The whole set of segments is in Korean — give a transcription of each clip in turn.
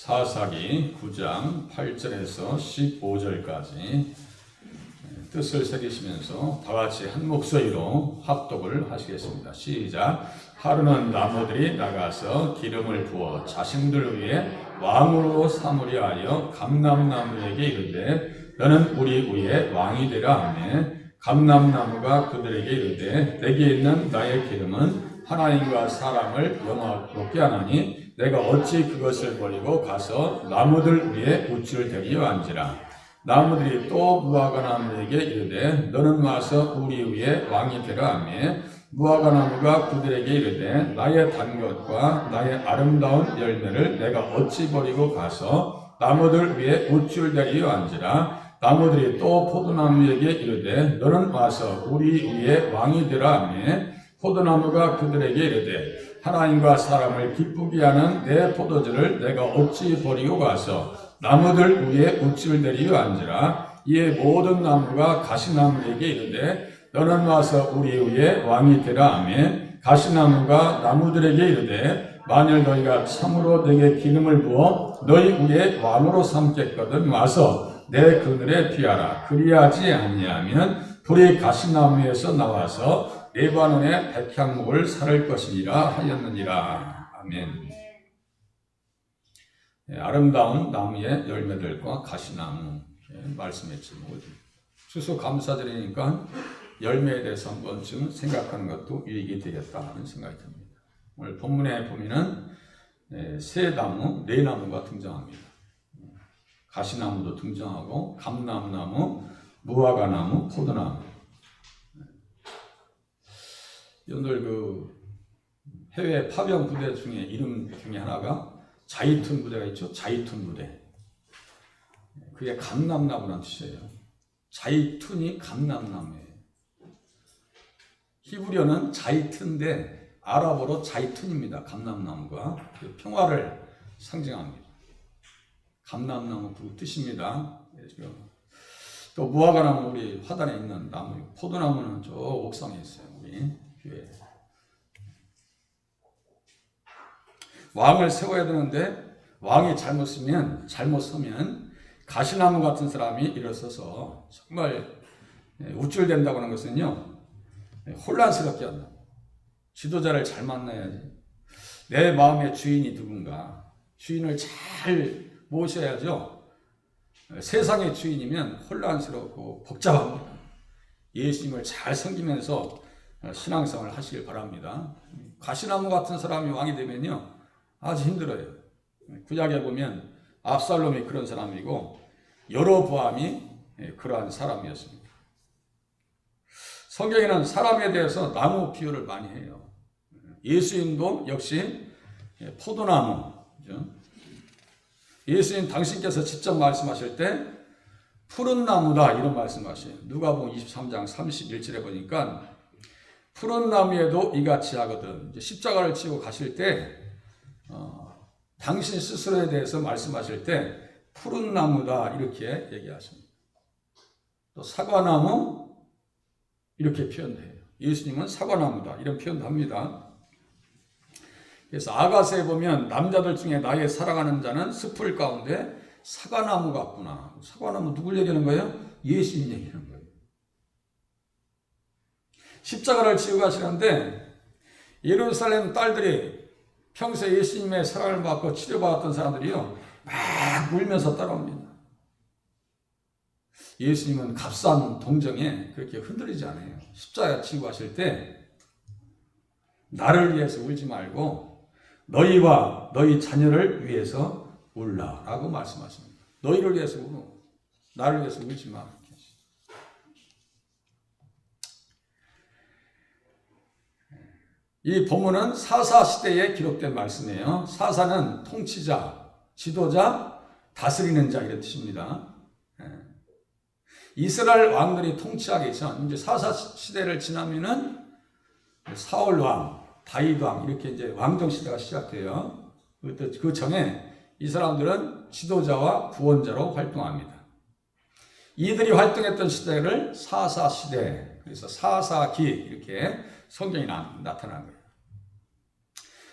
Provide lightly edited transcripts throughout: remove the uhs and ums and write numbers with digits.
사사기 9장 8절에서 15절까지 뜻을 새기시면서 다같이 한 목소리로 합독을 하시겠습니다. 시작. 하루는 나무들이 나가서 기름을 부어 자신들 위에 왕으로 삼으려 하여 감람나무에게 이르되 너는 우리 위에 왕이 되라 하매 감람나무가 그들에게 이르되 내게 있는 나의 기름은 하나님과 사람을 영화롭게 하나니 내가 어찌 그것을 버리고 가서 나무들 위에 우쭐 대리려 한지라. 나무들이 또 무화과 나무에게 이르되 너는 와서 우리 위에 왕이 되라 하며 무화과 나무가 그들에게 이르되 나의 단 것과 나의 아름다운 열매를 내가 어찌 버리고 가서 나무들 위에 우쭐 대리려 한지라. 나무들이 또 포도나무에게 이르되 너는 와서 우리 위에 왕이 되라 하며 포도나무가 그들에게 이르되 하나님과 사람을 기쁘게 하는 내 포도주를 내가 어찌 버리고 가서 나무들 위에 우쭐 대리려 한지라. 이에 모든 나무가 가시나무에게 이르되 너는 와서 우리 위에 왕이 되라 하며 가시나무가 나무들에게 이르되 만일 너희가 참으로 내게 기름을 부어 너희 위에 왕으로 삼겠거든 와서 내 그늘에 피하라. 그리하지 아니하면 불이 가시나무에서 나와서 레바논의 백향목을 사를 것이니라 하였느니라. 아멘. 아름다운 나무의 열매들과 가시나무 말씀의 제목을 추수감사절이니까 열매에 대해서 한 번쯤 생각하는 것도 유익이 되겠다 하는 생각이 듭니다. 오늘 본문에 보면은 세 나무, 네 나무가 등장합니다. 가시나무도 등장하고 감람나무, 무화과나무, 포도나무. 오늘 그 해외 파병 부대 중에 이름 중에 하나가 자이툰 부대가 있죠. 자이툰 부대. 그게 감람나무라는 뜻이에요. 자이툰이 감람나무예요. 히브리어는 자이툰인데 아랍어로 자이툰입니다. 감람나무가 평화를 상징합니다. 감람나무 그 뜻입니다. 또 무화과나무 우리 화단에 있는 나무, 포도나무는 저 옥상에 있어요. 우리 교회. 왕을 세워야 되는데 왕이 잘못 서면 가시나무 같은 사람이 일어서서 정말 우쭐댄다고 하는 것은요 혼란스럽게 한다. 지도자를 잘 만나야지. 내 마음의 주인이 누군가 주인을 잘 모셔야죠. 세상의 주인이면 혼란스럽고 복잡합니다. 예수님을 잘 섬기면서 신앙생활을 하시길 바랍니다. 가시나무 같은 사람이 왕이 되면요 아주 힘들어요. 구약에 보면 압살롬이 그런 사람이고 여로보암이 그러한 사람이었습니다. 성경에는 사람에 대해서 나무 비유를 많이 해요. 예수님도 역시 포도나무. 예수님 당신께서 직접 말씀하실 때 푸른 나무다 이런 말씀하셔요. 누가복음 23장 31절에 보니까 푸른 나무에도 이같이 하거든. 이제 십자가를 지고 가실 때 당신 스스로에 대해서 말씀하실 때 푸른 나무다 이렇게 얘기하십니다. 또 사과나무 이렇게 표현해요. 예수님은 사과나무다 이런 표현도 합니다. 그래서 아가서에 보면 남자들 중에 나의 사랑하는 자는 숲을 가운데 사과나무 같구나. 사과나무 누굴 얘기하는 거예요? 예수님 얘기하는 거예요. 십자가를 지고 가시는데 예루살렘 딸들이 평소에 예수님의 사랑을 받고 치료받았던 사람들이요 막 울면서 따라옵니다. 예수님은 값싼 동정에 그렇게 흔들리지 않아요. 십자가 지고 가실 때 나를 위해서 울지 말고 너희와 너희 자녀를 위해서 울라라고 말씀하십니다. 너희를 위해서 울어. 나를 위해서 울지 마. 이 본문은 사사 시대에 기록된 말씀이에요. 사사는 통치자, 지도자, 다스리는 자 이런 뜻입니다. 이스라엘 왕들이 통치하기 전 이제 사사 시대를 지나면은 사울 왕, 다윗 왕 이렇게 이제 왕정 시대가 시작돼요. 그 전에 이 사람들은 지도자와 구원자로 활동합니다. 이들이 활동했던 시대를 사사 시대, 그래서 사사기 이렇게 성경이 나타난 거예요.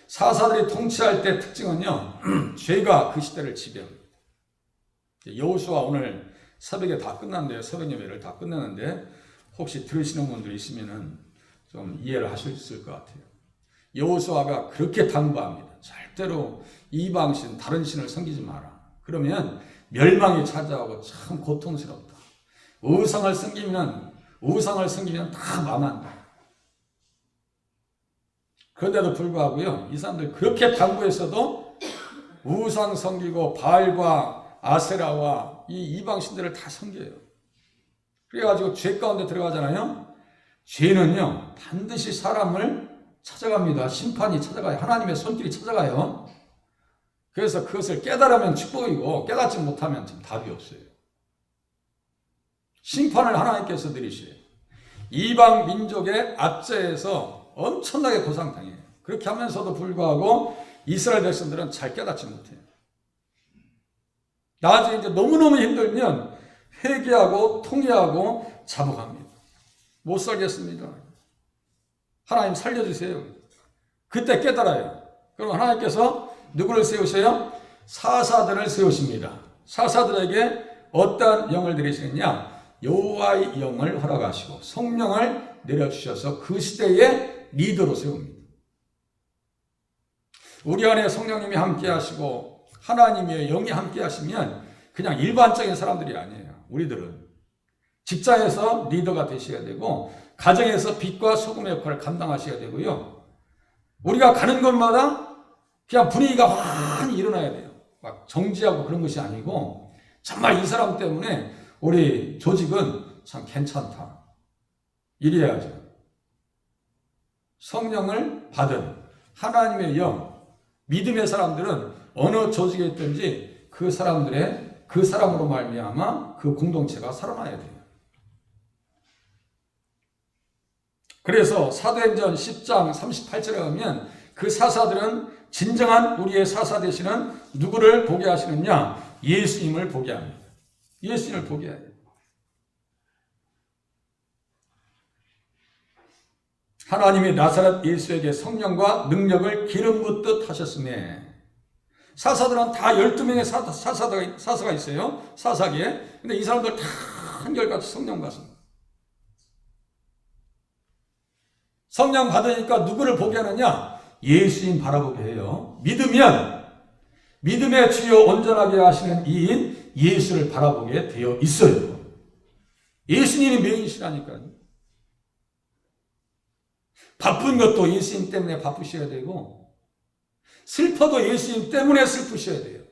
사사들이 통치할 때 특징은요, 죄가 그 시대를 지배합니다. 여호수아 오늘 새벽에 다 끝났는데요. 새벽 예배를 다 끝났는데 혹시 들으시는 분들이 있으면은 좀 이해를 하실 수 있을 것 같아요. 여호수아가 그렇게 당부합니다. 절대로 이방신, 다른 신을 섬기지 마라. 그러면 멸망이 찾아오고 참 고통스럽다. 우상을 섬기면 다 망한다. 그런데도 불구하고요, 이 사람들 그렇게 당부했어도 우상 섬기고 바알과 아세라와 이 이방신들을 다 섬겨요. 그래가지고 죄 가운데 들어가잖아요. 죄는요, 반드시 사람을 찾아갑니다. 심판이 찾아가요. 하나님의 손길이 찾아가요. 그래서 그것을 깨달으면 축복이고 깨닫지 못하면 좀 답이 없어요. 심판을 하나님께서 내리셔요. 이방 민족의 압제에서 엄청나게 고상당해요. 그렇게 하면서도 불구하고 이스라엘 백성들은 잘 깨닫지 못해요. 나중에 이제 너무너무 힘들면 회개하고 통회하고 자복합니다. 못 살겠습니다. 하나님 살려주세요. 그때 깨달아요. 그럼 하나님께서 누구를 세우셔요? 사사들을 세우십니다. 사사들에게 어떠한 영을 내리시느냐? 여호와의 영을 허락하시고 성령을 내려주셔서 그 시대의 리더로 세웁니다. 우리 안에 성령님이 함께 하시고 하나님의 영이 함께 하시면 그냥 일반적인 사람들이 아니에요. 우리들은 직장에서 리더가 되셔야 되고 가정에서 빛과 소금의 역할을 감당하셔야 되고요. 우리가 가는 곳마다 그냥 분위기가 환히 일어나야 돼요. 막 정지하고 그런 것이 아니고 정말 이 사람 때문에 우리 조직은 참 괜찮다. 이래야죠. 성령을 받은 하나님의 영, 믿음의 사람들은 어느 조직에 있든지 그 사람으로 말미암아 그 공동체가 살아나야 돼요. 그래서 사도행전 10장 38절에 가면 그 사사들은 진정한 우리의 사사 되시는 누구를 보게 하시느냐? 예수님을 보게 합니다. 예수님을 보게 해요. 하나님이 나사렛 예수에게 성령과 능력을 기름 붓듯 하셨으며 사사들은 다 12명의 사사가 있어요. 사사기에. 근데 이 사람들 다 한결같이 성령 받습니다. 성령 받으니까 누구를 보게 하느냐? 예수님 바라보게 해요. 믿으면 믿음의 주요 온전하게 하시는 이인 예수를 바라보게 되어 있어요. 예수님이 메인이시라니까요. 바쁜 것도 예수님 때문에 바쁘셔야 되고 슬퍼도 예수님 때문에 슬프셔야 돼요.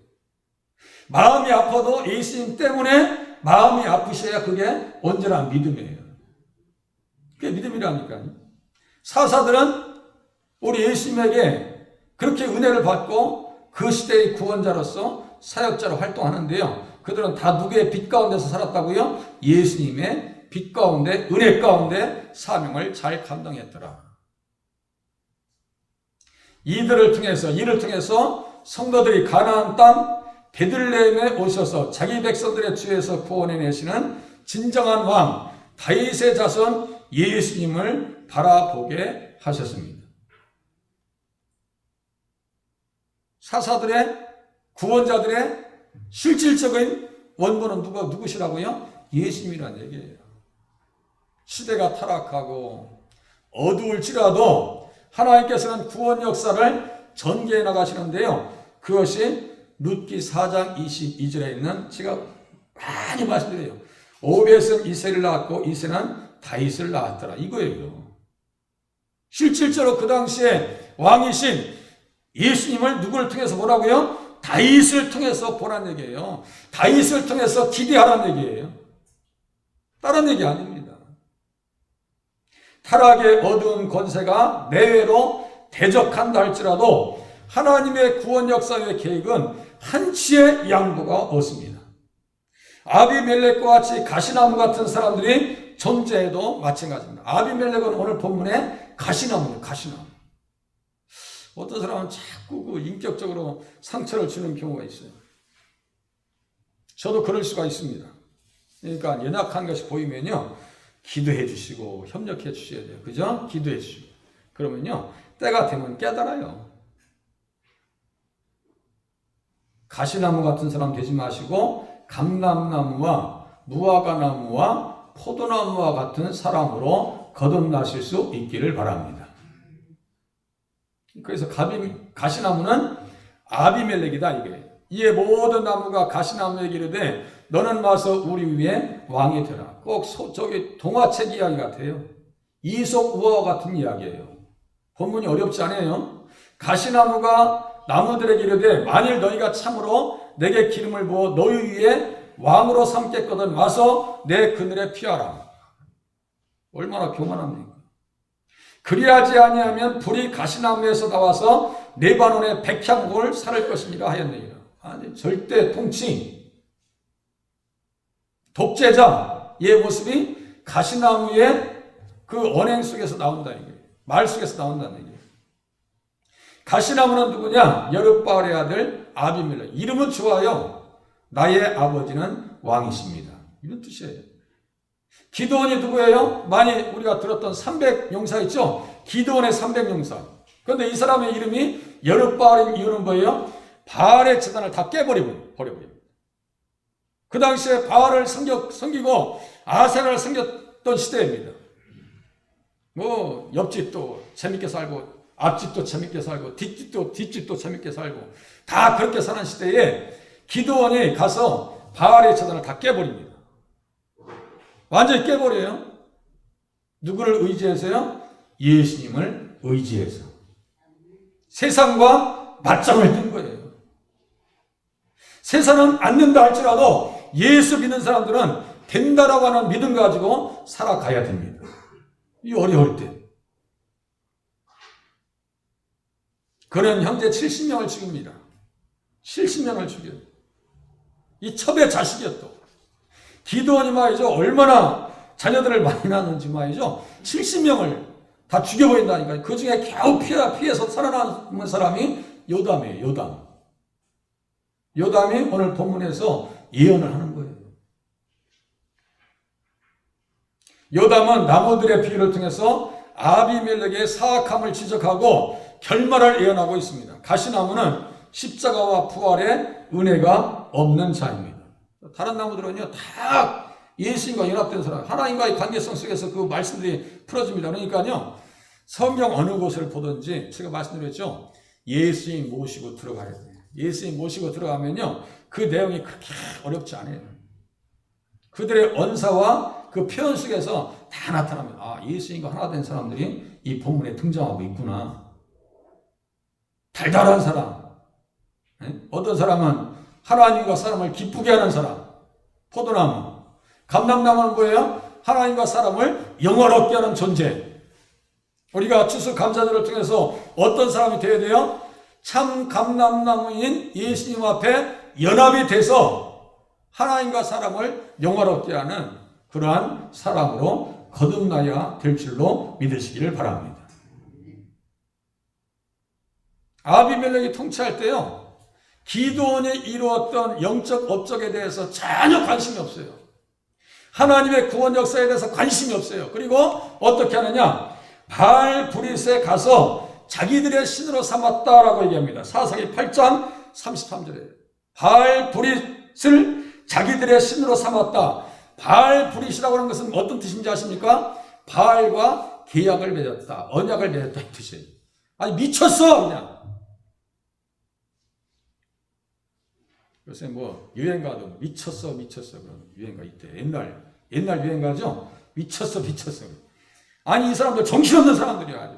마음이 아파도 예수님 때문에 마음이 아프셔야 그게 온전한 믿음이에요. 그게 믿음이라니까요. 사사들은 우리 예수님에게 그렇게 은혜를 받고 그 시대의 구원자로서 사역자로 활동하는데요. 그들은 다 누구의 빛 가운데서 살았다고요? 예수님의 빛 가운데, 은혜 가운데 사명을 잘 감당했더라. 이를 통해서 성도들이 가나안 땅 베들레헴에 오셔서 자기 백성들의 주에서 구원해내시는 진정한 왕 다윗의 자손 예수님을 바라보게 하셨습니다. 사사들의 구원자들의 실질적인 원본은 누구시라고요? 예수님이란 얘기예요. 시대가 타락하고 어두울지라도 하나님께서는 구원 역사를 전개해 나가시는데요. 그것이 룻기 4장 22절에 있는 제가 많이 말씀드려요. 오벳은 이새를 낳았고 이새는 다윗을 낳았더라. 이거예요. 실질적으로 그 당시에 왕이신 예수님을 누구를 통해서 보라고요? 다윗을 통해서 보라는 얘기예요. 다윗을 통해서 기대하라는 얘기예요. 다른 얘기 아닙니다. 타락의 어두운 권세가 내외로 대적한다 할지라도 하나님의 구원 역사의 계획은 한치의 양보가 없습니다. 아비멜렉과 같이 가시나무 같은 사람들이 존재해도 마찬가지입니다. 아비멜렉은 오늘 본문에 가시나무예요. 가시나무. 어떤 사람은 자꾸 그 인격적으로 상처를 주는 경우가 있어요. 저도 그럴 수가 있습니다. 그러니까 연약한 것이 보이면요. 기도해 주시고 협력해 주셔야 돼요. 그죠? 기도해 주시고. 그러면요. 때가 되면 깨달아요. 가시나무 같은 사람 되지 마시고 감람나무와 무화과나무와 포도나무와 같은 사람으로 거듭나실 수 있기를 바랍니다. 그래서 가시나무는 아비멜렉이다 이게. 이에 모든 나무가 가시나무에게 이르되 너는 와서 우리 위에 왕이 되라. 꼭 저기 동화책 이야기 같아요. 이솝 우화와 같은 이야기예요. 본문이 어렵지 않아요. 가시나무가 나무들에게 이르되 만일 너희가 참으로 내게 기름을 부어 너희 위에 왕으로 삼겠거든 와서 내 그늘에 피하라. 얼마나 교만합니까? 그리하지 아니하면 불이 가시나무에서 나와서 레바논의 백향목을 살을 것입니다 하였느니라. 아니 절대 통치 독재자의 모습이 가시나무의 그 언행 속에서 나온다 이게. 말 속에서 나온다는 얘기예요. 가시나무는 누구냐? 여룹바알의 아들 아비멜렉. 이름은 좋아요. 나의 아버지는 왕이십니다. 이런 뜻이에요. 기드온이 누구예요? 많이 우리가 들었던 300용사 있죠? 기드온의 300용사. 그런데 이 사람의 이름이 여룹바알인 이유는 뭐예요? 바알의 재단을 다 버려버립니다. 그 당시에 바알을 섬기고 아세라를 섬겼던 시대입니다. 뭐 옆집도 재밌게 살고 앞집도 재밌게 살고 뒷집도 재밌게 살고 다 그렇게 사는 시대에 기드온이 가서 바알의 재단을 다 깨버립니다. 완전히 깨버려요. 누구를 의지해서요? 예수님을 의지해서. 세상과 맞짱을 뜬 거예요. 세상은 안 된다 할지라도 예수 믿는 사람들은 된다라고 하는 믿음 가지고 살아가야 됩니다. 이 어려울 때. 그는 형제 70명을 죽입니다. 70명을 죽여요. 이 첩의 자식이었또. 기드온이 말이죠. 얼마나 자녀들을 많이 낳았는지 말이죠. 70명을 다 죽여버린다니까요. 그 중에 겨우 피해서 살아남은 사람이 요담이에요. 요담이 오늘 본문에서 예언을 하는 거예요. 요담은 나무들의 비유를 통해서 아비멜렉의 사악함을 지적하고 결말을 예언하고 있습니다. 가시나무는 십자가와 부활의 은혜가 없는 자입니다. 다른 나무들은요 다 예수님과 연합된 사람, 하나님과의 관계성 속에서 그 말씀들이 풀어집니다. 그러니까요 성경 어느 곳을 보든지 제가 말씀드렸죠. 예수님 모시고 들어가야 돼요. 예수님 모시고 들어가면요 그 내용이 그렇게 어렵지 않아요. 그들의 언사와 그 표현 속에서 다 나타납니다. 아, 예수님과 하나 된 사람들이 이 본문에 등장하고 있구나. 달달한 사람. 어떤 사람은 하나님과 사람을 기쁘게 하는 사람. 포도나무. 감람나무는 뭐예요? 하나님과 사람을 영화롭게 하는 존재. 우리가 추수감사절을 통해서 어떤 사람이 되어야 돼요? 참 감람나무인 예수님 앞에 연합이 돼서 하나님과 사람을 영화롭게 하는 그러한 사람으로 거듭나야 될 줄로 믿으시기를 바랍니다. 아비멜렉이 통치할 때요, 기드온이 이루었던 영적 업적에 대해서 전혀 관심이 없어요. 하나님의 구원 역사에 대해서 관심이 없어요. 그리고 어떻게 하느냐? 바알 브릿에 가서 자기들의 신으로 삼았다라고 얘기합니다. 사사기 8장 33절에 바알 브릿을 자기들의 신으로 삼았다. 바알 브릿이라고 하는 것은 어떤 뜻인지 아십니까? 바알과 계약을 맺었다. 언약을 맺었다 이 뜻이에요. 아니 미쳤어 그냥. 요새 뭐 유행가도 미쳤어 그런 유행가 있대. 옛날 유행가죠. 미쳤어. 아니 이 사람들 정신없는 사람들이야 아주.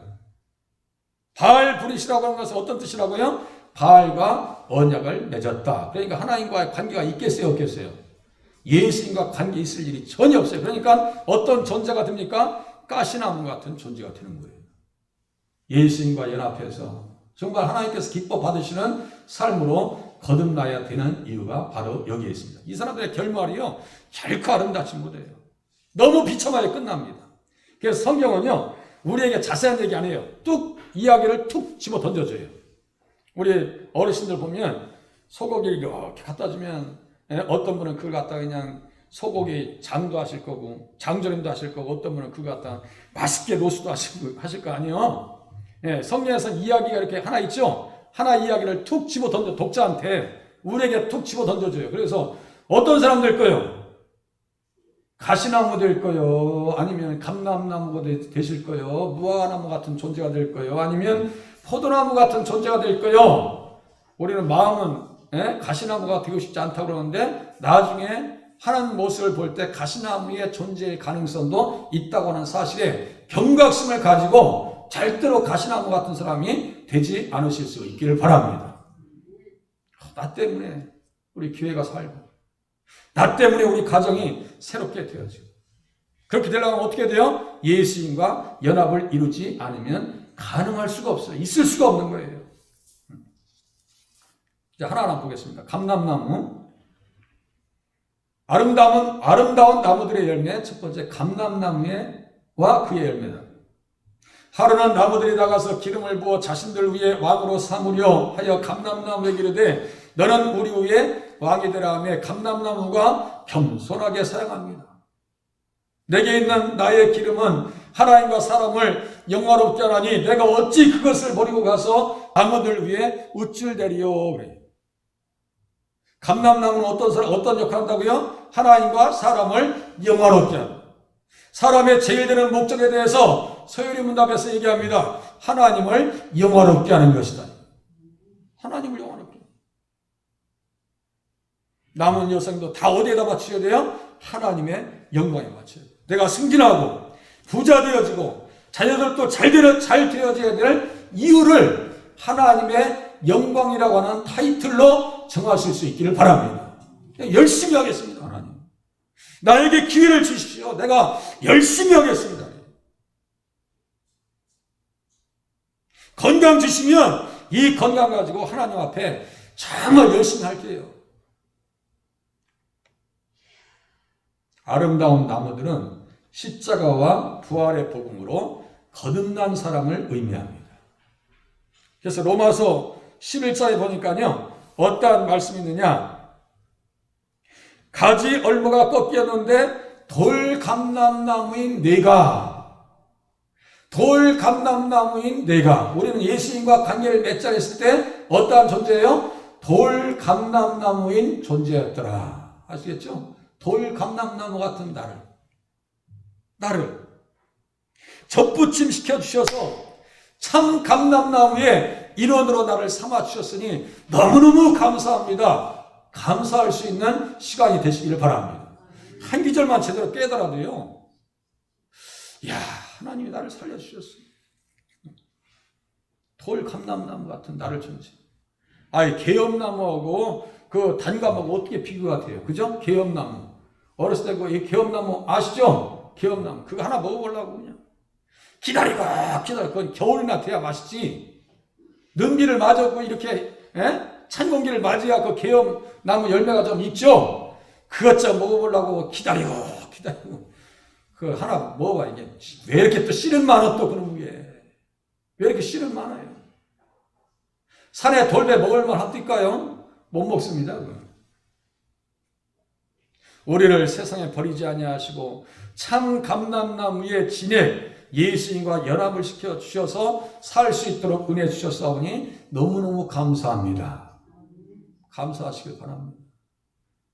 바알 브릿이라고 하는 것은 어떤 뜻이라고요? 바알과 언약을 맺었다. 그러니까 하나님과의 관계가 있겠어요 없겠어요? 예수님과 관계 있을 일이 전혀 없어요. 그러니까 어떤 존재가 됩니까? 가시나무 같은 존재가 되는 거예요. 예수님과 연합해서 정말 하나님께서 기뻐 받으시는 삶으로 거듭나야 되는 이유가 바로 여기에 있습니다. 이 사람들의 결말이요 결코 아름답지 못해요. 너무 비참하게 끝납니다. 그래서 성경은요 우리에게 자세한 얘기 안 해요. 뚝 이야기를 툭 집어 던져줘요. 우리 어르신들 보면 소고기를 이렇게 갖다 주면 어떤 분은 그걸 갖다가 그냥 소고기 장도 하실 거고 장조림도 하실 거고 어떤 분은 그거 갖다가 맛있게 노수도 하실 거 아니에요. 성경에서 이야기가 이렇게 하나 있죠. 하나 이야기를 툭 집어 던져 독자한테 우리에게 툭 집어 던져줘요. 그래서 어떤 사람 될 거예요? 가시나무 될 거요? 아니면 감람나무가 되실 거요? 무화과나무 같은 존재가 될 거요? 아니면 포도나무 같은 존재가 될 거요? 우리는 마음은 가시나무가 되고 싶지 않다고 그러는데 나중에 하나님 모습을 볼 때 가시나무의 존재의 가능성도 있다고 하는 사실에 경각심을 가지고 절대로 가시나무 같은 사람이 되지 않으실 수 있기를 바랍니다. 나 때문에 우리 교회가 살고 나 때문에 우리 가정이 새롭게 되어지고 그렇게 되려면 어떻게 돼요? 예수님과 연합을 이루지 않으면 가능할 수가 없어요. 있을 수가 없는 거예요. 자, 하나하나 보겠습니다. 감람나무. 아름다운 나무들의 열매, 첫 번째 감람나무와 그의 열매다. 하루는 나무들이 나가서 기름을 부어 자신들 위에 왕으로 삼으려 하여 감람나무에게 이르되 너는 우리 위에 왕이 되라 하며 감람나무가 겸손하게 사양합니다. 내게 있는 나의 기름은 하나님과 사람을 영화롭게 하나니 내가 어찌 그것을 버리고 가서 나무들 위에 우쭐대리요. 그래요. 감람나무는 어떤 역할을 한다고요? 하나님과 사람을 영화롭게 합니다. 사람의 제일 되는 목적에 대해서 서유리 문답에서 얘기합니다. 하나님을 영화롭게 하는 것이다. 하나님을 영화롭게. 남은 여성도 다 어디에다 맞춰야 돼요? 하나님의 영광에 맞춰야 돼요. 내가 승진하고 부자 되어지고 자녀들도 잘 되어져야 될 이유를 하나님의 영광이라고 하는 타이틀로 정하실 수 있기를 바랍니다. 열심히 하겠습니다. 하나님. 나에게 기회를 주십시오. 내가 열심히 하겠습니다. 건강 주시면 이 건강 가지고 하나님 앞에 정말 열심히 할게요. 아름다운 나무들은 십자가와 부활의 복음으로 거듭난 사람을 의미합니다. 그래서 로마서 11장에 보니까요. 어떠한 말씀이 있느냐. 가지 얼마가 꺾였는데 돌감람나무인 내가 우리는 예수님과 관계를 맺자했을 때 어떠한 존재예요? 돌감람나무인 존재였더라. 아시겠죠? 돌감람나무 같은 나를 접붙임 시켜주셔서 참 감람나무의 일원으로 나를 삼아주셨으니 너무너무 감사합니다. 감사할 수 있는 시간이 되시기를 바랍니다. 한 기절만 제대로 깨더라도요. 이야, 하나님이 나를 살려주셨어요. 돌감람나무 같은 나를 존재. 개엄나무하고 그 단감하고 어떻게 비교가 돼요? 그죠? 개엄나무. 어렸을 때 그 개엄나무 아시죠? 개엄나무. 그거 하나 먹어보려고 그냥. 기다리고. 그건 겨울이나 돼야 맛있지. 능비를 맞았고 이렇게 찬 공기를 맞아야 그 개엄나무 열매가 좀 있죠? 그것 좀 먹어보려고 기다리고. 그 하나 먹어봐. 이게 왜 이렇게 또 씨는 많아 또 그런 게. 왜 이렇게 씨는 많아요? 산에 돌배 먹을만 합니까요? 못 먹습니다. 우리를 세상에 버리지 아니하시고 참 감람나무의 진액 예수님과 연합을 시켜 주셔서 살 수 있도록 은혜 주셨사오니 너무너무 감사합니다. 감사하시길 바랍니다.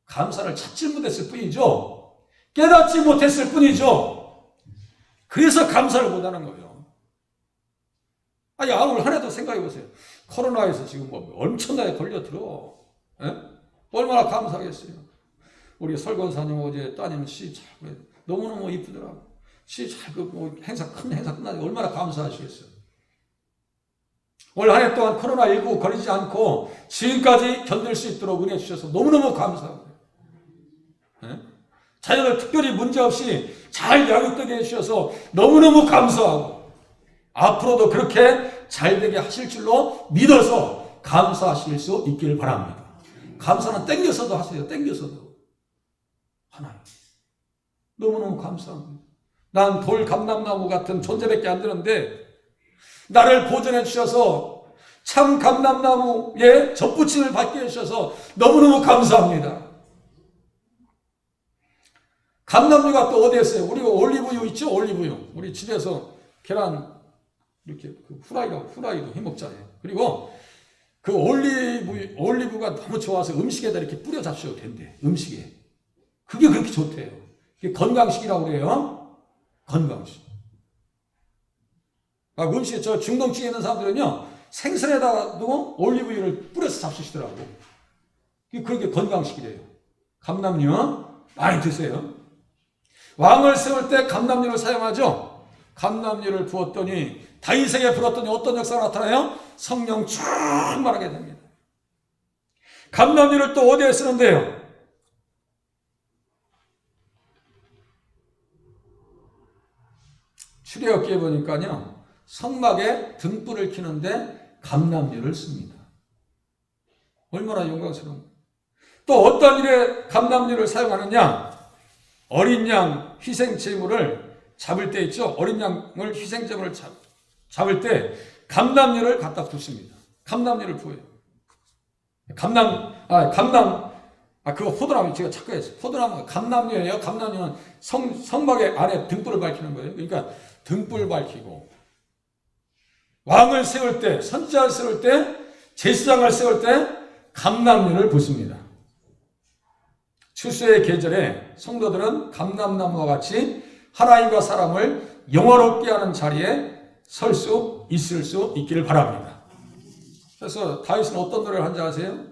감사를 찾지 못했을 뿐이죠. 깨닫지 못했을 뿐이죠. 그래서 감사를 못하는 거예요. 오늘 한 해도 생각해 보세요. 코로나에서 지금 엄청나게 걸려들어. 얼마나 감사하겠어요. 우리 설권사님 어제 따님 시 잘 너무너무 이쁘더라고. 시 잘 큰 행사 끝나고 얼마나 감사하시겠어요. 올 한 해 동안 코로나19 걸리지 않고 지금까지 견딜 수 있도록 은혜 주셔서 너무너무 감사하고요. 자녀들 특별히 문제없이 잘 양육되게 해주셔서 너무너무 감사하고 앞으로도 그렇게 잘되게 하실 줄로 믿어서 감사하실 수 있기를 바랍니다. 감사는 땡겨서도 하세요. 땡겨서도. 하나님 너무너무 감사합니다. 난 돌감람나무 같은 존재밖에 안 되는데 나를 보존해 주셔서 참 감람나무의 접붙임을 받게 해주셔서 너무너무 감사합니다. 감람류가 또 어디에 있어요? 우리가 올리브유 있죠? 올리브유. 우리 집에서 계란 이렇게 후라이도 해먹잖아요. 그리고 그 올리브가 뼈가 너무 좋아서 음식에다 이렇게 뿌려 잡수셔도 된대. 음식에. 그게 그렇게 좋대요. 그게 건강식이라고 그래요. 건강식. 음식에 저 중동쪽에 있는 사람들은요, 생선에다가도 올리브유를 뿌려서 잡수시더라고. 그게 건강식이래요. 감람류 많이 드세요. 왕을 세울 때 감람류를 사용하죠. 감람류를 부었더니 다윗에게 불었더니 어떤 역사가 나타나요? 성령 충만하게 됩니다. 감람류를 또 어디에 쓰는데요? 출애굽기에 보니까요, 성막에 등불을 켜는데 감람류를 씁니다. 얼마나 영광스러운. 또 어떤 일에 감람류를 사용하느냐? 어린 양 희생 제물을 잡을 때 있죠. 어린 양을 희생 제물을 잡을 때 감람류를 갖다 붓습니다. 감람류를 부어요. 그거 포도나무 제가 자꾸 했어요. 포도나무 감람류예요. 감람류는 성막의 안에 등불을 밝히는 거예요. 그러니까 등불 밝히고 왕을 세울 때, 선지자를 세울 때, 제사장을 세울 때 감람류를 붓습니다. 추수의 계절에 성도들은 감람나무와 같이 하나님과 사람을 영화롭게 하는 자리에 설 수 있을 수 있기를 바랍니다. 그래서 다윗은 어떤 노래를 한지 아세요?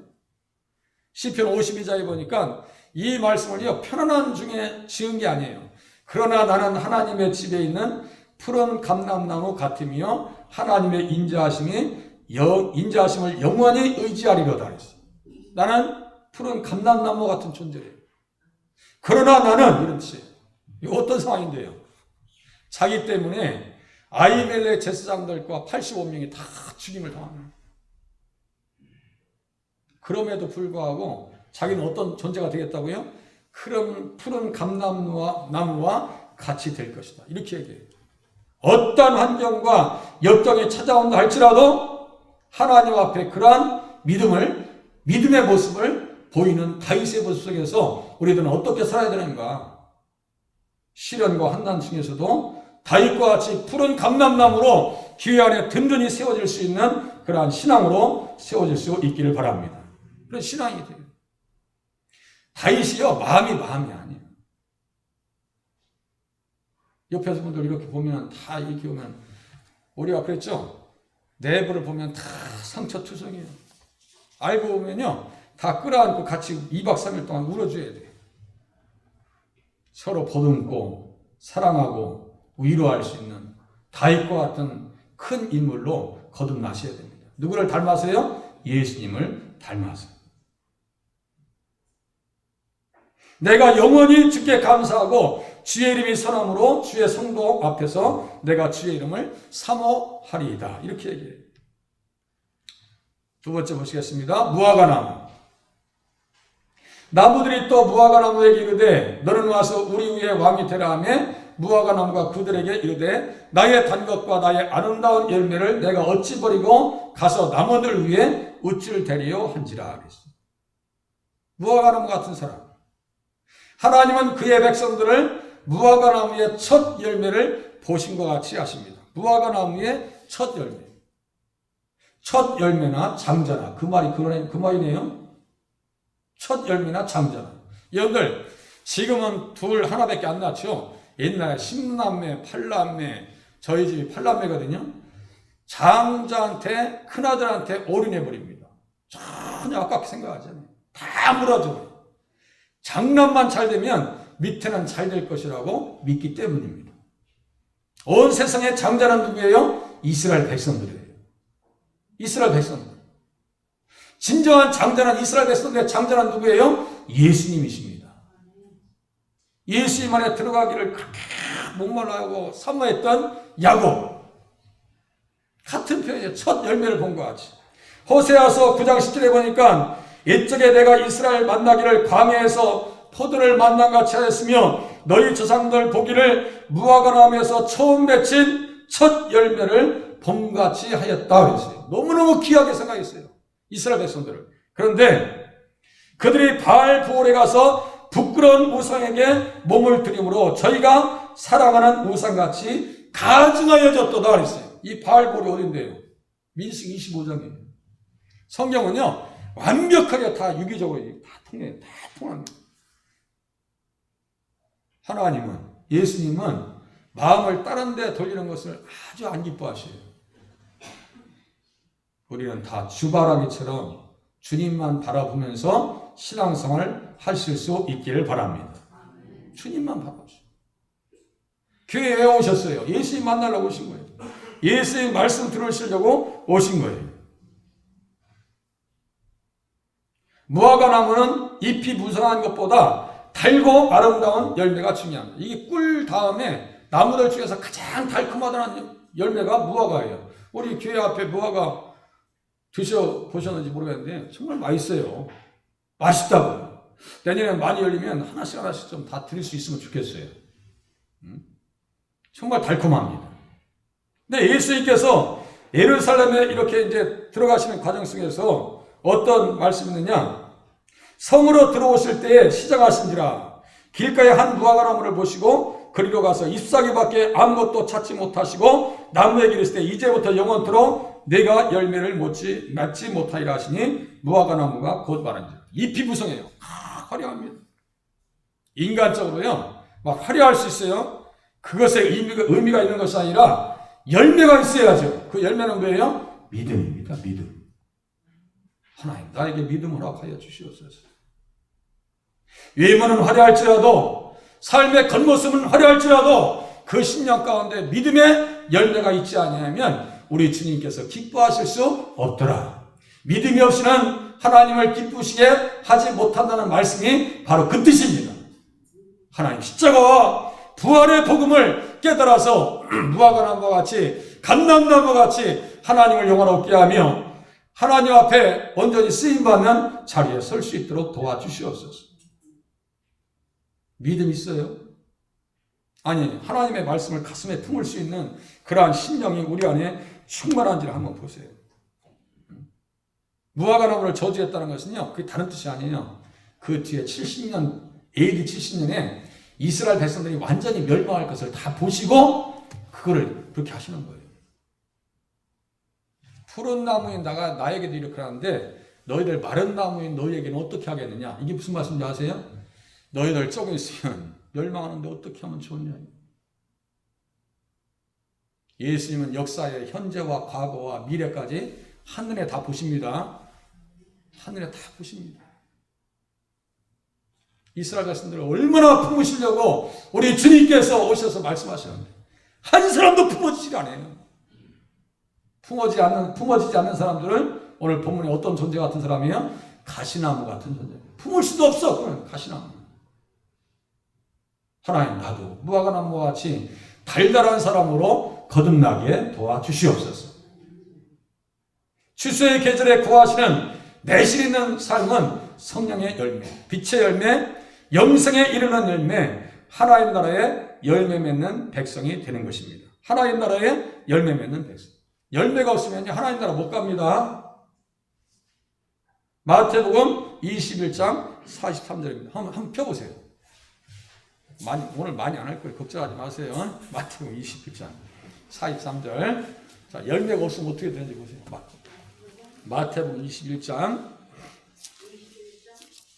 시편 52장에 보니까 이 말씀을요, 편안한 중에 지은 게 아니에요. 그러나 나는 하나님의 집에 있는 푸른 감람나무 같으며 하나님의 인자하심을 영원히 의지하리로다 그랬어요. 나는 푸른 감람나무 같은 존재예요. 그러나 나는 이런 뜻이에요. 이거 어떤 상황인데요? 자기 때문에 아히멜렉 제사장들과 85명이 다 죽임을 당합니다. 그럼에도 불구하고 자기는 어떤 존재가 되겠다고요? 푸른 감람나무와 같이 될 것이다. 이렇게 얘기해요. 어떤 환경과 역경이 찾아온다 할지라도 하나님 앞에 그러한 믿음의 모습을 보이는 다윗의 모습 속에서 우리들은 어떻게 살아야 되는가? 시련과 환난 중에서도 다윗과 같이 푸른 감람나무로 기회 안에 든든히 세워질 수 있는 그러한 신앙으로 세워질 수 있기를 바랍니다. 그런 신앙이 돼요. 다윗이요, 마음이 아니에요. 옆에서 분들 이렇게 보면 다 이렇게 오면 우리가 그랬죠? 내부를 보면 다 상처투성이에요. 알고 보면요, 다 끌어안고 같이 2박 3일 동안 울어줘야 돼요. 서로 보듬고 사랑하고 위로할 수 있는 다윗과 같은 큰 인물로 거듭나셔야 됩니다. 누구를 닮아서요? 예수님을 닮아서. 내가 영원히 주께 감사하고 주의 이름이 선함으로 주의 성도 앞에서 내가 주의 이름을 사모하리이다. 이렇게 얘기해요. 두 번째 보시겠습니다. 무화과나무. 나무들이 또 무화과나무에게 이르되 너는 와서 우리 위에 왕이 되라 하며 무화과나무가 그들에게 이르되 나의 단 것과 나의 아름다운 열매를 내가 어찌 버리고 가서 나무들 위에 우쭐 대리요 한지라. 무화과나무 같은 사람. 하나님은 그의 백성들을 무화과나무의 첫 열매를 보신 것 같이 하십니다. 무화과나무의 첫 열매. 첫 열매나 장자나. 그 말이네요. 첫 열매나 장자나. 여러분들, 지금은 하나밖에 안 낳죠. 옛날에 10남매, 8남매, 저희 집이 8남매거든요. 장자한테, 큰아들한테 올인해버립니다. 전혀 아깝게 생각하지 않아요. 다 물어줘요. 장남만 잘 되면 밑에는 잘 될 것이라고 믿기 때문입니다. 온 세상의 장자는 누구예요? 이스라엘 백성들이에요. 이스라엘 백성들. 진정한 장자는 이스라엘 백성들의 장자는 누구예요? 예수님이십니다. 예수님 안에 들어가기를 그렇게 목말라하고 사모했던 야곱. 같은 표현이에요. 첫 열매를 본 것 같이. 호세아서 9장 10절에 보니까 옛적에 내가 이스라엘 만나기를 광야에서 포도를 만난같이 하였으며 너희 조상들 보기를 무화과나무에서 처음 맺힌 첫 열매를 봄같이 하였다 그랬어요. 너무너무 귀하게 생각했어요. 이스라엘 백성들을. 그런데 그들이 바알보올에 가서 부끄러운 우상에게 몸을 들임으로 저희가 사랑하는 우상같이 가증하여졌도다 그랬어요. 이 바알보올이 어딘데요? 민수기 25장이에요. 성경은요, 완벽하게 다 유기적으로 다 통해요. 다 통합니다. 하나님은, 예수님은 마음을 다른 데 돌리는 것을 아주 안 기뻐하셔요. 우리는 다 주바라기처럼 주님만 바라보면서 신앙생활을 하실 수 있기를 바랍니다. 주님만 바라보시오. 교회에 왜 오셨어요? 예수님 만나려고 오신 거예요. 예수님 말씀 들으시려고 오신 거예요. 무화과 나무는 잎이 무성한 것보다 달고 아름다운 열매가 중요합니다. 이게 꿀 다음에 나무들 중에서 가장 달콤하다는 열매가 무화과예요. 우리 교회 앞에 무화과 드셔보셨는지 모르겠는데 정말 맛있어요. 맛있다고요. 내년에 많이 열리면 하나씩 좀 다 드릴 수 있으면 좋겠어요. 정말 달콤합니다. 근데 예수님께서 예루살렘에 이렇게 이제 들어가시는 과정 속에서 어떤 말씀이 있느냐? 성으로 들어오실 때에 시작하신지라 길가에 한 무화과나무를 보시고 그리로 가서 잎사귀밖에 아무것도 찾지 못하시고 나무에게 이르시되 이제부터 영원토록 내가 열매를 맺지 못하리라 하시니 무화과나무가 곧 마른지라. 잎이 무성해요. 화려합니다. 인간적으로요 막 화려할 수 있어요. 그것에 의미가 있는 것이 아니라 열매가 있어야죠. 그 열매는 뭐예요? 믿음입니다. 믿음. 하나님 나에게 믿음을 허락하여 주시옵소서. 외모는 화려할지라도 삶의 겉모습은 화려할지라도 그 심령 가운데 믿음의 열매가 있지 아니하면 우리 주님께서 기뻐하실 수 없더라. 믿음이 없이는 하나님을 기쁘시게 하지 못한다는 말씀이 바로 그 뜻입니다. 하나님 십자가와 부활의 복음을 깨달아서 무화과나무와 같이 감람나무와 같이 하나님을 영원롭게 하며 하나님 앞에 온전히 쓰임받는 자리에 설 수 있도록 도와주시옵소서. 믿음 있어요? 아니 하나님의 말씀을 가슴에 품을 수 있는 그러한 심령이 우리 안에 충만한지를 한번 보세요. 무화과나무를 저주했다는 것은요 그게 다른 뜻이 아니에요. 그 뒤에 70년 AD 70년에 이스라엘 백성들이 완전히 멸망할 것을 다 보시고 그거를 그렇게 하시는 거예요. 푸른 나무인 나에게도 이렇게 하는데 너희들 마른 나무인 너희에게는 어떻게 하겠느냐. 이게 무슨 말씀인지 아세요? 너희들 조금 있으면 멸망하는데 어떻게 하면 좋냐. 예수님은 역사의 현재와 과거와 미래까지 한눈에 다 보십니다. 한눈에 다 보십니다. 이스라엘 백성들을 얼마나 품으시려고 우리 주님께서 오셔서 말씀하시는데 한 사람도 품어지지 않아요. 품어지지 않는 사람들은 오늘 본문에 어떤 존재 같은 사람이에요? 가시나무 같은 존재. 품을 수도 없어. 그러면 가시나무. 하나님 나도 무화과나무와 같이 달달한 사람으로 거듭나게 도와주시옵소서. 추수의 계절에 구하시는 내실 있는 삶은 성령의 열매, 빛의 열매, 영생에 이르는 열매, 하나님 나라의 열매 맺는 백성이 되는 것입니다. 하나님 나라의 열매 맺는 백성. 열매가 없으면 하나님 나라 못 갑니다. 마태복음 21장 43절입니다. 한번 펴보세요. 오늘 많이 안 할 거예요. 걱정하지 마세요. 마태복음 21장 43절. 자, 열매가 없으면 어떻게 되는지 보세요. 마태복음 21장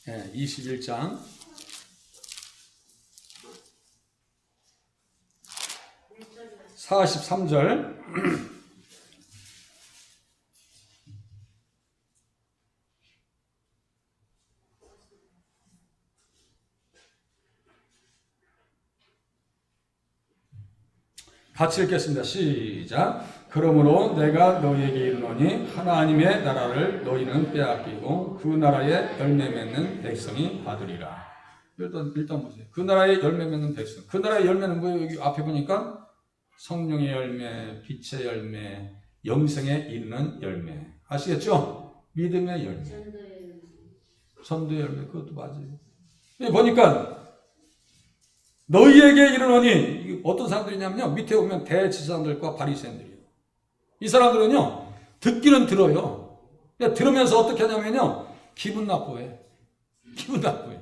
21장 43절 같이 읽겠습니다. 시작. 그러므로 내가 너희에게 이르노니 하나님의 나라를 너희는 빼앗기고 그 나라의 열매 맺는 백성이 받으리라. 일단 보세요. 그 나라의 열매 맺는 백성. 그 나라의 열매는 뭐예요? 여기 앞에 보니까 성령의 열매, 빛의 열매, 영생에 이르는 열매. 아시겠죠? 믿음의 열매. 전도의 열매. 그것도 맞아요. 여기 보니까 너희에게 이르노니 어떤 사람들이냐면요. 밑에 보면 대지사장들과 바리새인들이에요. 이 사람들은요. 듣기는 들어요. 들으면서 어떻게 하냐면요. 기분 나쁘해. 기분 나쁘해.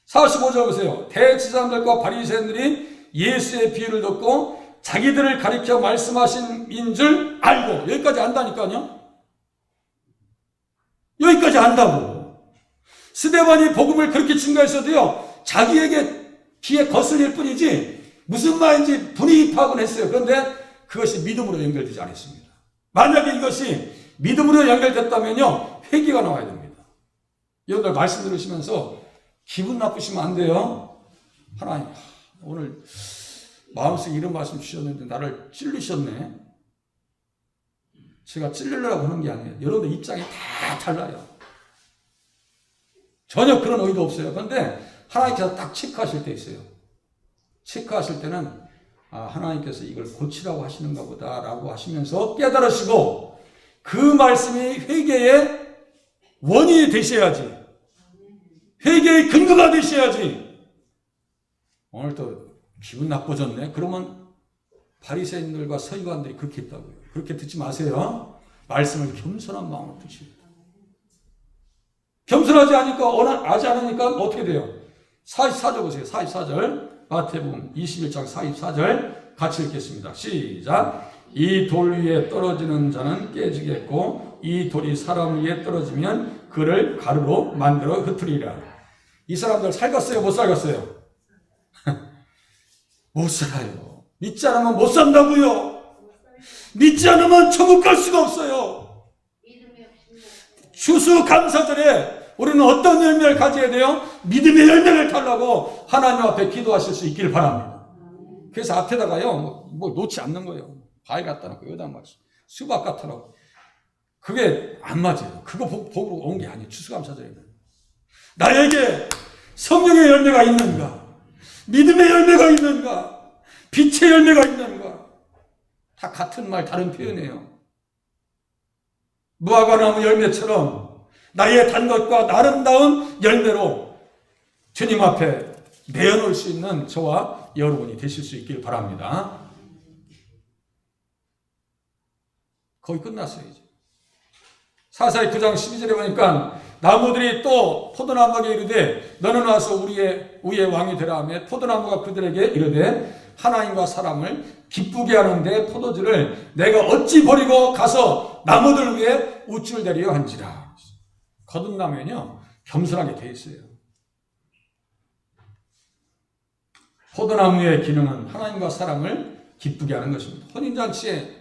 45절 보세요. 대지사장들과 바리새인들이 예수의 비유를 듣고 자기들을 가리켜 말씀하신인 줄 알고, 여기까지 안다니까요. 여기까지 안다고. 스데반이 복음을 그렇게 증거했어도요, 자기에게 귀에 거슬릴 뿐이지 무슨 말인지 분위기 파악은 했어요. 그런데 그것이 믿음으로 연결되지 않았습니다. 만약에 이것이 믿음으로 연결됐다면요, 회개가 나와야 됩니다. 여러분들 말씀 들으시면서 기분 나쁘시면 안 돼요. 하나님, 오늘 마음속에 이런 말씀 주셨는데 나를 찔르셨네. 제가 찔르려고 하는 게 아니에요. 여러분들 입장이 다 달라요. 전혀 그런 의도 없어요. 그런데 하나님께서 딱 체크하실 때 있어요. 체크하실 때는 하나님께서 이걸 고치라고 하시는가 보다라고 하시면서 깨달으시고 그 말씀이 회개의 원인이 되셔야지. 회개의 근거가 되셔야지. 오늘 또 기분 나빠졌네. 그러면 바리새인들과 서기관들이 그렇게 했다고요. 그렇게 듣지 마세요. 말씀을 겸손한 마음으로 드시고. 겸손하지 않으니까 어떻게 돼요? 44절 보세요. 44절. 마태복음 21장 44절 같이 읽겠습니다. 시작. 이 돌 위에 떨어지는 자는 깨지겠고 이 돌이 사람 위에 떨어지면 그를 가루로 만들어 흩으리라. 이 사람들 살겠어요? 못 살겠어요? 못 살아요. 믿지 않으면 못 산다고요. 믿지 않으면 천국 갈 수가 없어요. 추수감사절에 우리는 어떤 열매를 가져야 돼요? 믿음의 열매를 달라고 하나님 앞에 기도하실 수 있기를 바랍니다. 그래서 앞에다가요, 뭐 놓지 않는 거예요. 과일 갖다 놓고 여기다 막 수박 갖다 놓고. 그게 안 맞아요. 그거 복으로 온 게 아니에요. 추수감사절에는. 나에게 성령의 열매가 있는가? 믿음의 열매가 있는가? 빛의 열매가 있는가? 다 같은 말, 다른 표현이에요. 무화과나무 열매처럼 나의 단 것과 아름다운 열매로 주님 앞에 내어놓을 수 있는 저와 여러분이 되실 수 있길 바랍니다. 거의 끝났어요, 이제. 사사기 9장 12절에 보니까 나무들이 또 포도나무에게 이르되 너는 와서 우리의 왕이 되라 하며 포도나무가 그들에게 이르되 하나님과 사람을 기쁘게 하는데 포도주를 내가 어찌 버리고 가서 나무들 위에 우쭐대리려 한지라. 거듭나면요 겸손하게 돼 있어요. 포도나무의 기능은 하나님과 사람을 기쁘게 하는 것입니다. 혼인잔치에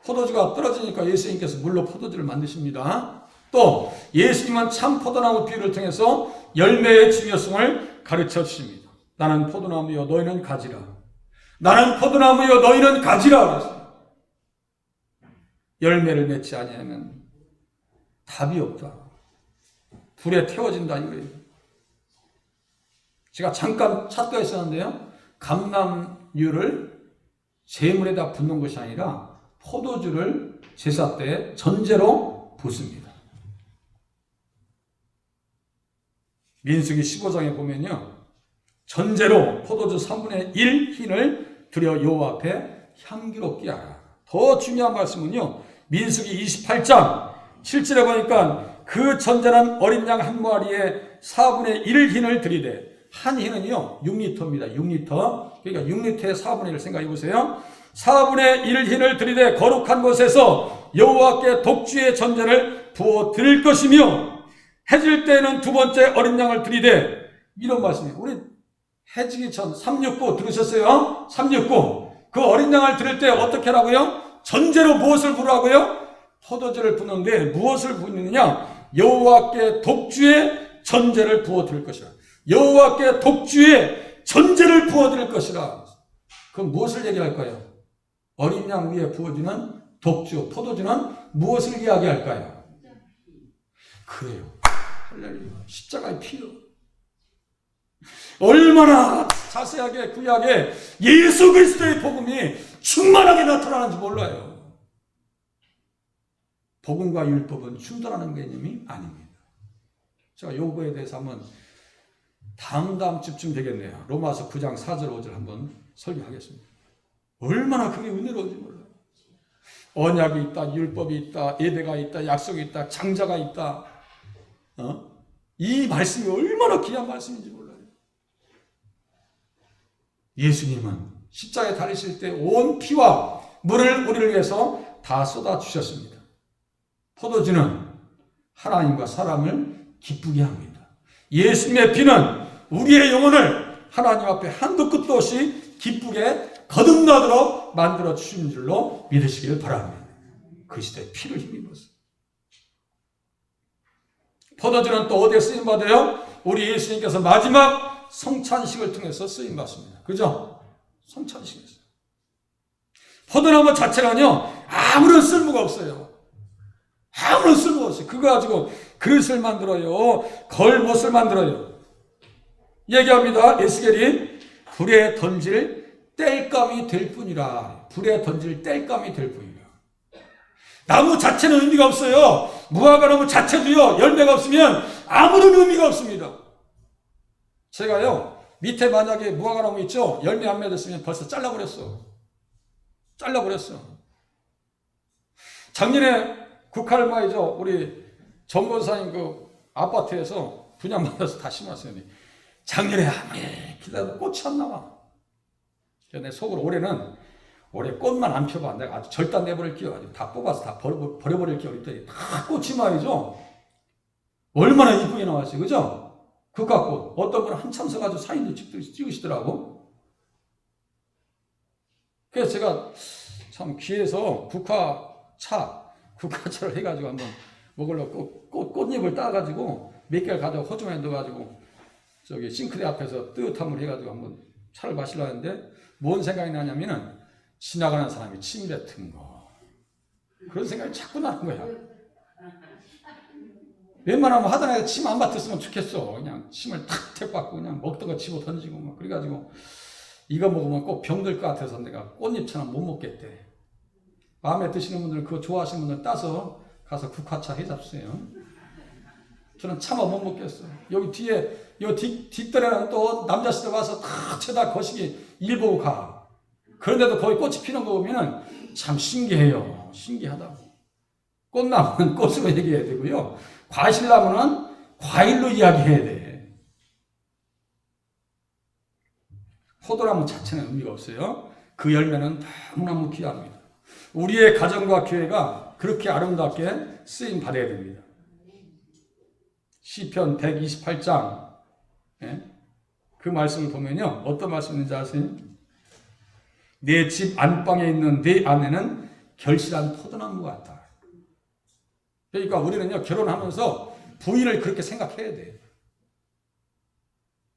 포도주가 떨어지니까 예수님께서 물로 포도주를 만드십니다. 또 예수님은 참 포도나무 비유를 통해서 열매의 중요성을 가르쳐 주십니다. 나는 포도나무여 너희는 가지라. 나는 포도나무여 너희는 가지라 그랬어요. 열매를 맺지 아니하면 답이 없다. 불에 태워진다 이거예요. 제가 잠깐 찾고 있었는데요. 감람유를 제물에다 붓는 것이 아니라 포도주를 제사 때 전제로 붓습니다. 민수기 15장에 보면요. 전제로 포도주 3분의 1 흰을 들여 여호와 앞에 향기롭게 하라. 더 중요한 말씀은요. 민수기 28장 7절에 보니까 그 전제는 어린 양 한 마리에 4분의 1 흰을 들이되 한 흰은요 6리터입니다. 6리터. 그러니까 6리터의 4분의 1을 생각해 보세요. 4분의 1 흰을 들이되 거룩한 곳에서 여호와께 독주의 전제를 부어 드릴 것이며 해질 때에는 두 번째 어린 양을 들이되 이런 말씀이에요. 우리 해지기 전 369 들으셨어요? 369 그 어린 양을 드릴 때 어떻게 하라고요? 전제로 무엇을 부으라고요? 포도주를 부는데 무엇을 부느냐? 여호와께 독주의 전제를 부어 드릴 것이라. 여호와께 독주의 전제를 부어 드릴 것이라. 그럼 무엇을 얘기할까요? 어린 양 위에 부어지는 독주, 포도주는 무엇을 이야기할까요? 그래요. 할렐루야. 십자가의 피요. 얼마나 자세하게 구약에 예수 그리스도의 복음이 충만하게 나타나는지 몰라요. 복음과 율법은 충돌하는 개념이 아닙니다. 제가 요거에 대해서 한번 다음 주쯤 되겠네요. 로마서 9장 4절 5절 한번 설교하겠습니다. 얼마나 그게 은혜로운지 몰라요. 언약이 있다, 율법이 있다, 예배가 있다, 약속이 있다, 장자가 있다. 이 말씀이 얼마나 귀한 말씀인지 몰라요. 예수님은 십자가에 달리실 때 온 피와 물을 우리를 위해서 다 쏟아주셨습니다. 포도주는 하나님과 사람을 기쁘게 합니다. 예수님의 피는 우리의 영혼을 하나님 앞에 한도 끝도 없이 기쁘게 거듭나도록 만들어 주신 줄로 믿으시길 바랍니다. 그 시대에 피를 힘입어서. 포도주는 또 어디에 쓰임받아요? 우리 예수님께서 마지막 성찬식을 통해서 쓰임받습니다. 그죠? 성찬식에서. 포도나무 자체는요, 아무런 쓸모가 없어요. 아무런 쓸모가 없어요. 그거 가지고 그릇을 만들어요. 걸못을 만들어요. 얘기합니다. 에스겔이 불에 던질 땔감이 될 뿐이라. 불에 던질 땔감이 될 뿐이라. 나무 자체는 의미가 없어요. 무화과나무 자체도요, 열매가 없으면 아무런 의미가 없습니다. 제가요, 밑에 만약에 무화과나무 있죠? 열매 안 맺었으면 벌써 잘라버렸어. 작년에 국할마이죠. 우리 정권사님 그 아파트에서 분양받아서 다 심었어요. 작년에 아무리 기다려도 꽃이 안 나와. 내 속으로 올해 꽃만 안 펴봐. 내가 아주 절단 내버릴 기어 가지고 다 뽑아서 다 버려버릴 기어 그랬더니 다 꽃이 말이죠. 얼마나 이쁘게 나왔어요. 그죠? 국화꽃. 어떤 분은 한참 서가지고 사진도 찍으시더라고. 그래서 제가 참 귀해서 국화차를 해가지고 한번 먹으려고 꽃잎을 따가지고 몇 개를 가져가 호주머니에 넣어가지고 저기 싱크대 앞에서 뜨뜻함을 해가지고 한번 차를 마시려 했는데 뭔 생각이 나냐면은 지나가는 사람이 침 뱉은 거. 그런 생각이 자꾸 나는 거야. 웬만하면 하던 애가 침 안 뱉었으면 좋겠어. 그냥 침을 탁 택받고 그냥 먹던 거 집어 던지고 막 그래가지고 이거 먹으면 꼭 병들 것 같아서 내가 꽃잎처럼 못 먹겠대. 마음에 드시는 분들은 그거 좋아하시는 분들은 따서 가서 국화차 해잡수세요. 저는 차마 못 먹겠어. 여기 뒤에 요 뒷뜰에는 또 남자씨들 와서 다 쳐다 거시기 일 보고 가. 그런데도 거기 꽃이 피는 거 보면은 참 신기해요. 신기하다고. 꽃나무는 꽃으로 얘기해야 되고요. 과실나무는 과일로 이야기해야 돼. 포도나무 자체는 의미가 없어요. 그 열매는 너무너무 귀합니다. 우리의 가정과 교회가 그렇게 아름답게 쓰임 받아야 됩니다. 시편 128장 그 말씀을 보면요. 어떤 말씀인지 아세요? 내 집 안방에 있는 내 아내는 결실한 포도나무 같다. 그러니까 우리는요. 결혼하면서 부인을 그렇게 생각해야 돼요.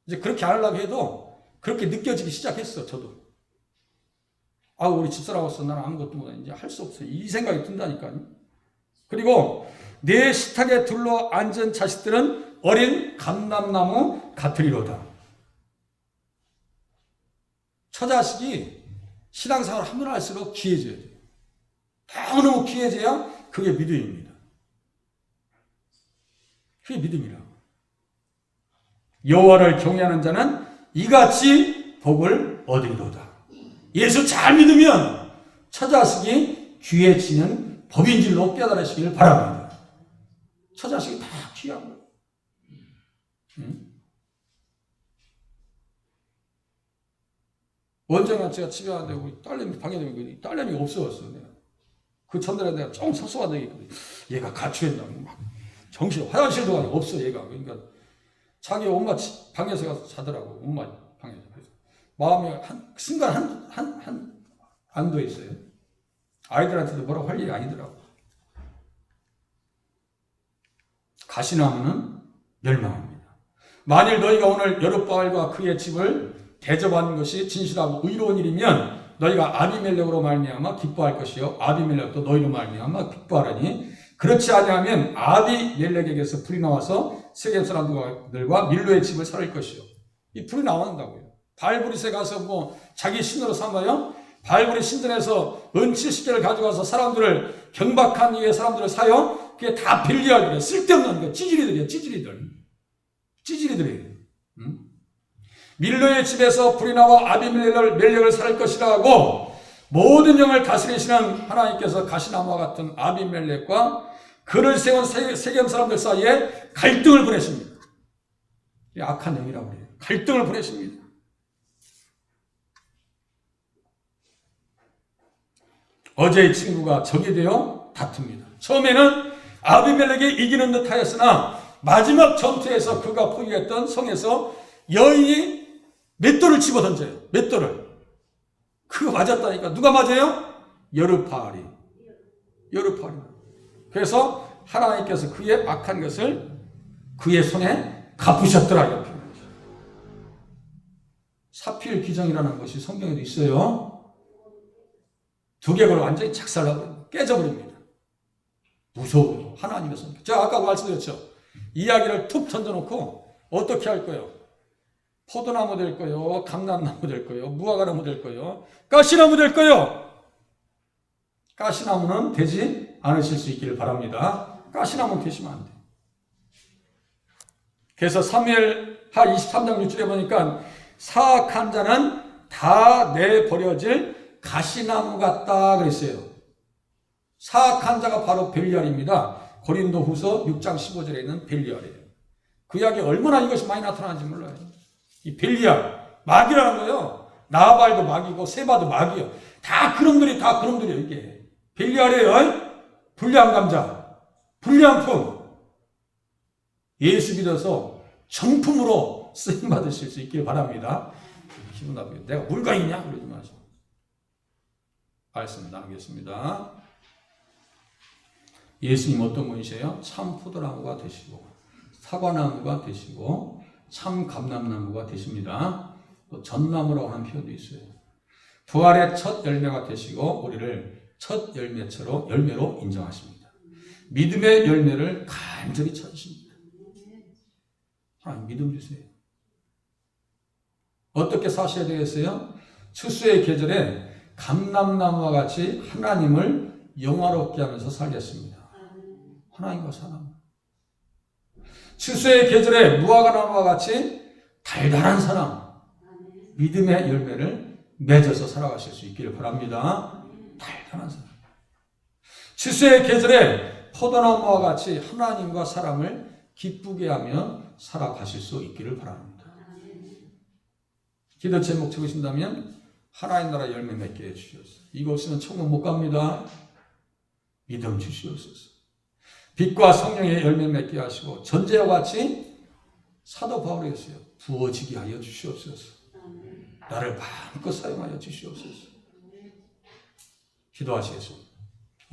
이제 그렇게 안 하려고 해도 그렇게 느껴지기 시작했어. 저도. 우리 집사람으로서 나는 아무것도 못해. 이제 할 수 없어. 이 생각이 든다니까요. 그리고 내 식탁에 둘러 앉은 자식들은 어린 감람나무 같으리로다. 처자식이 신앙생활을 하면 할수록 귀해져야 돼요. 너무너무 귀해져야 그게 믿음입니다. 그게 믿음이라고. 여호와를 경외하는 자는 이같이 복을 얻으리로다. 예수 잘 믿으면 처자식이 귀해지는 법인 줄로 깨달으시길 바랍니다. 처자식이 다 귀하고. 원장한 제가 집에 왔는데 우리 딸내미 방에 되면 딸내미가 없어졌어. 내가. 그 전날에 내가 조금 섭섭하다 얘기했거든. 얘가 가출했다고 막 정신 화장실도 가고 없어 얘가. 그러니까 자기 엄마 방에서 가서 자더라고. 엄마 방에서. 마음이 순간 안도에 있어요. 아이들한테도 뭐라고 할 일이 아니더라고. 가시나무는 멸망합니다. 만일 너희가 오늘 여룻바알과 그의 집을 대접하는 것이 진실하고 의로운 일이면 너희가 아비멜렉으로 말미암아 기뻐할 것이요 아비멜렉도 너희로 말미암아 기뻐하라니 그렇지 아니하면 아비멜렉에게서 불이 나와서 세겜 사람들과 밀로의 집을 살릴 것이요. 이 불이 나온다고요. 바알브릿에 가서 뭐 자기 신으로 삼아요? 바알브릿 신전에서 은 70개를 가져가서 사람들을 경박한 이후에 사람들을 사요? 그게 다 빌리알들이에요. 쓸데없는 거 찌질이들이에요. 찌질이들이에요. 응? 밀로의 집에서 불이 나와 아비멜렉을 살릴 것이라고 모든 영을 다스리시는 하나님께서 가시나무와 같은 아비멜렉과 그를 세운 세겜 사람들 사이에 갈등을 보내십니다. 악한 영이라고 해요. 갈등을 보내십니다. 어제의 친구가 적이 되어 다툽니다. 처음에는 아비멜렉이 이기는 듯 하였으나 마지막 전투에서 그가 포기했던 성에서 여인이 맷돌을 집어던져요. 맷돌을. 그거 맞았다니까. 누가 맞아요? 여르바알이. 그래서 하나님께서 그의 악한 것을 그의 손에 갚으셨더라. 이렇게. 사필 기정이라는 것이 성경에도 있어요. 두개골 완전히 착살나버립니다. 깨져버립니다. 무서워요. 하나님의 손. 제가 아까 말씀드렸죠. 이야기를 툭 던져놓고 어떻게 할 거예요? 포도나무 될 거요, 감람나무 될 거요, 무화과나무 될 거요, 가시나무 될 거요. 가시나무는 되지 않으실 수 있기를 바랍니다. 가시나무는 되시면 안 돼요. 그래서 사무엘하 23장 6절에 보니까 사악한 자는 다 내버려질 가시나무 같다 그랬어요. 사악한 자가 바로 벨리알입니다. 고린도후서 6장 15절에 있는 벨리알이에요. 그 이야기 얼마나 이것이 많이 나타나는지 몰라요. 이 벨리알, 마귀라는 거예요. 나발도 마귀고 세바도 마귀요. 다 그놈들이에요. 이게 벨리알이에요. 불리한 감자, 불리한 품. 예수 믿어서 정품으로 쓰임 받으실 수 있길 바랍니다. 기분 나쁘게 내가 물건이냐 그러지 마시고 말씀 나누겠습니다. 예수님 어떤 분이세요? 참 포도나무가 되시고 사과나무가 되시고 참 감람나무가 되십니다. 또 전나무라고 하는 표현도 있어요. 부활의 첫 열매가 되시고 우리를 첫 열매로 인정하십니다. 믿음의 열매를 간절히 찾으십니다. 하나님 믿음 주세요. 어떻게 사셔야 되겠어요? 추수의 계절에 감람나무와 같이 하나님을 영화롭게 하면서 살겠습니다. 하나님과 사랑. 추수의 계절에 무화과나무와 같이 달달한 사랑, 믿음의 열매를 맺어서 살아가실 수 있기를 바랍니다. 달달한 사랑. 추수의 계절에 포도나무와 같이 하나님과 사람을 기쁘게 하며 살아가실 수 있기를 바랍니다. 기도 제목 적으신다면 하나님 나라 열매 맺게 해주시옵소서. 이거 없으면 천국 못 갑니다. 믿음 주시옵소서. 빛과 성령의 열매 맺게 하시고 전제와 같이 사도 바울이 했어요. 부어지게 하여 주시옵소서. 나를 마음껏 사용하여 주시옵소서. 기도하시겠습니다.